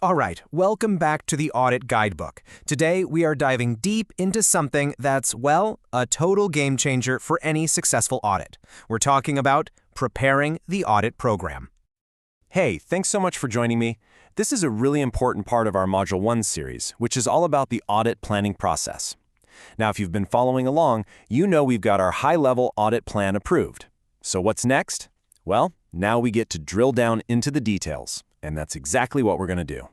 All right, welcome back to the Audit Guidebook. Today, we are diving deep into something that's, well, a total game changer for any successful audit. We're talking about preparing the audit program. Hey, thanks so much for joining me. This is a really important part of our Module 1 series, which is all about the audit planning process. Now, if you've been following along, you know we've got our high-level audit plan approved. So what's next? Well, now we get to drill down into the details, and that's exactly what we're going to do.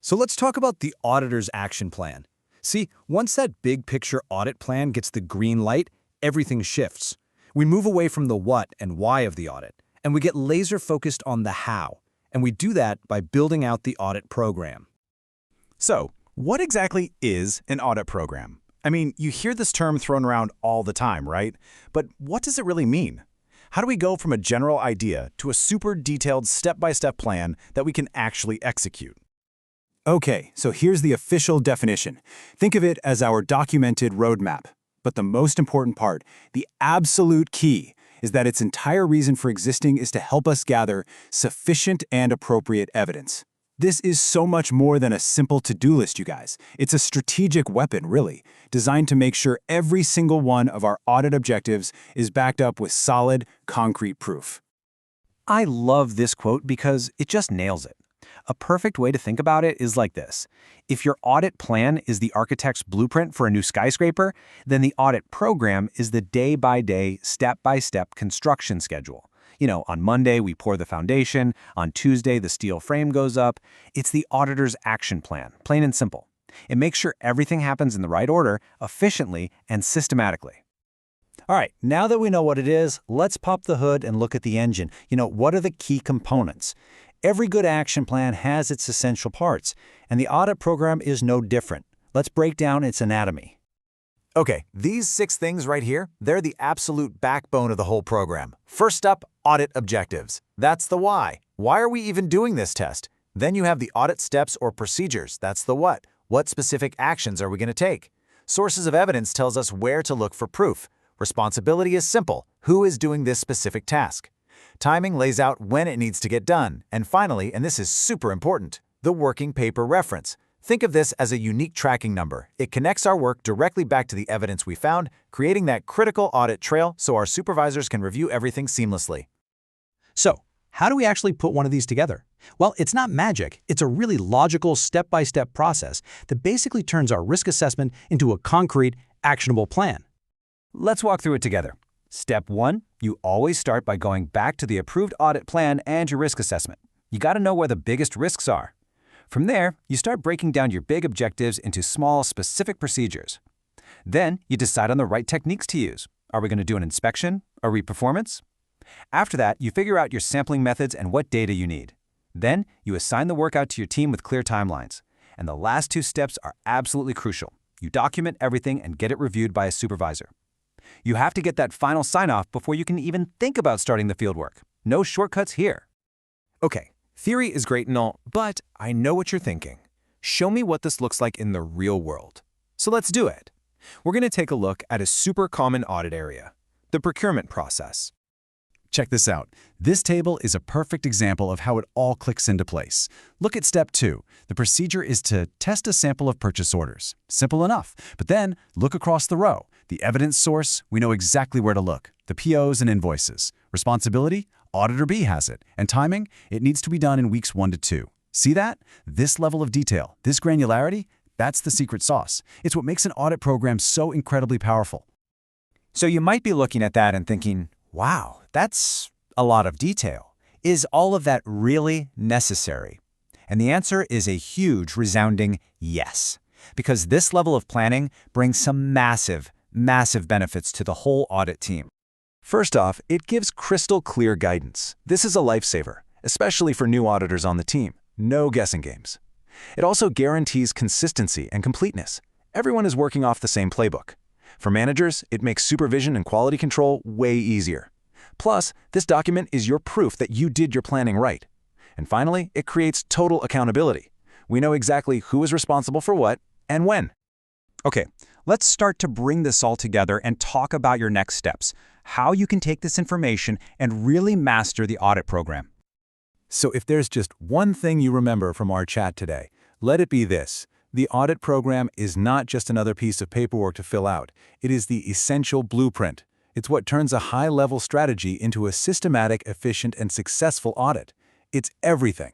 So let's talk about the auditor's action plan. See, once that big picture audit plan gets the green light, everything shifts. We move away from the what and why of the audit, and we get laser focused on the how. And we do that by building out the audit program. So, what exactly is an audit program? I mean, you hear this term thrown around all the time, right? But what does it really mean? How do we go from a general idea to a super detailed step-by-step plan that we can actually execute? Okay, so here's the official definition. Think of it as our documented roadmap. But the most important part, the absolute key, is that its entire reason for existing is to help us gather sufficient and appropriate evidence. This is so much more than a simple to-do list, you guys. It's a strategic weapon, really, designed to make sure every single one of our audit objectives is backed up with solid, concrete proof. I love this quote because it just nails it. A perfect way to think about it is like this. If your audit plan is the architect's blueprint for a new skyscraper, then the audit program is the day-by-day, step-by-step construction schedule. You know, on Monday, we pour the foundation. On Tuesday, the steel frame goes up. It's the auditor's action plan, plain and simple. It makes sure everything happens in the right order, efficiently, and systematically. All right, now that we know what it is, let's pop the hood and look at the engine. What are the key components? Every good action plan has its essential parts, and the audit program is no different. Let's break down its anatomy. Okay, these 6 things right here, they're the absolute backbone of the whole program. First up, audit objectives. That's the why. Why are we even doing this test? Then you have the audit steps or procedures. That's the what. What specific actions are we going to take? Sources of evidence tells us where to look for proof. Responsibility is simple. Who is doing this specific task? Timing lays out when it needs to get done. And finally, and this is super important, the working paper reference. Think of this as a unique tracking number. It connects our work directly back to the evidence we found, creating that critical audit trail so our supervisors can review everything seamlessly. So, how do we actually put one of these together? Well, it's not magic. It's a really logical step-by-step process that basically turns our risk assessment into a concrete, actionable plan. Let's walk through it together. Step 1, you always start by going back to the approved audit plan and your risk assessment. You got to know where the biggest risks are. From there, you start breaking down your big objectives into small, specific procedures. Then, you decide on the right techniques to use. Are we going to do an inspection? A reperformance? After that, you figure out your sampling methods and what data you need. Then, you assign the work out to your team with clear timelines. And the last 2 steps are absolutely crucial. You document everything and get it reviewed by a supervisor. You have to get that final sign-off before you can even think about starting the fieldwork. No shortcuts here. Okay, theory is great and all, but I know what you're thinking. Show me what this looks like in the real world. So let's do it. We're going to take a look at a super common audit area, the procurement process. Check this out. This table is a perfect example of how it all clicks into place. Look at step 2. The procedure is to test a sample of purchase orders. Simple enough. But then, look across the row. The evidence source, we know exactly where to look. The POs and invoices. Responsibility, Auditor B has it. And timing, it needs to be done in weeks 1 to 2. See that? This level of detail, this granularity, that's the secret sauce. It's what makes an audit program so incredibly powerful. So you might be looking at that and thinking, wow, that's a lot of detail. Is all of that really necessary? And the answer is a huge, resounding yes. Because this level of planning brings some massive benefits to the whole audit team. First off, it gives crystal clear guidance. This is a lifesaver, especially for new auditors on the team. No guessing games. It also guarantees consistency and completeness. Everyone is working off the same playbook. For managers, it makes supervision and quality control way easier. Plus, this document is your proof that you did your planning right. And finally, it creates total accountability. We know exactly who is responsible for what and when. Okay, let's start to bring this all together and talk about your next steps, how you can take this information and really master the audit program. So if there's just one thing you remember from our chat today, let it be this. The audit program is not just another piece of paperwork to fill out. It is the essential blueprint. It's what turns a high-level strategy into a systematic, efficient, and successful audit. It's everything.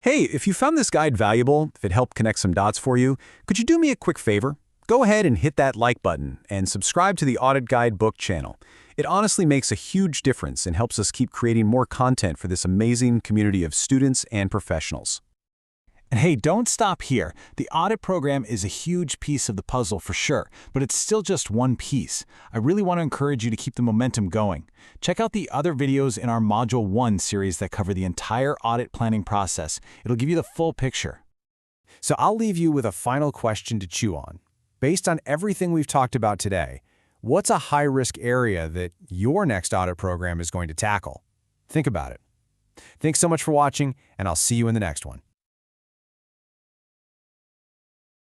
Hey, if you found this guide valuable, if it helped connect some dots for you, could you do me a quick favor? Go ahead and hit that like button and subscribe to the Audit Guidebook channel. It honestly makes a huge difference and helps us keep creating more content for this amazing community of students and professionals. And hey, don't stop here. The audit program is a huge piece of the puzzle for sure, but it's still just one piece. I really want to encourage you to keep the momentum going. Check out the other videos in our Module 1 series that cover the entire audit planning process. It'll give you the full picture. So I'll leave you with a final question to chew on. Based on everything we've talked about today, what's a high-risk area that your next audit program is going to tackle? Think about it. Thanks so much for watching, and I'll see you in the next one.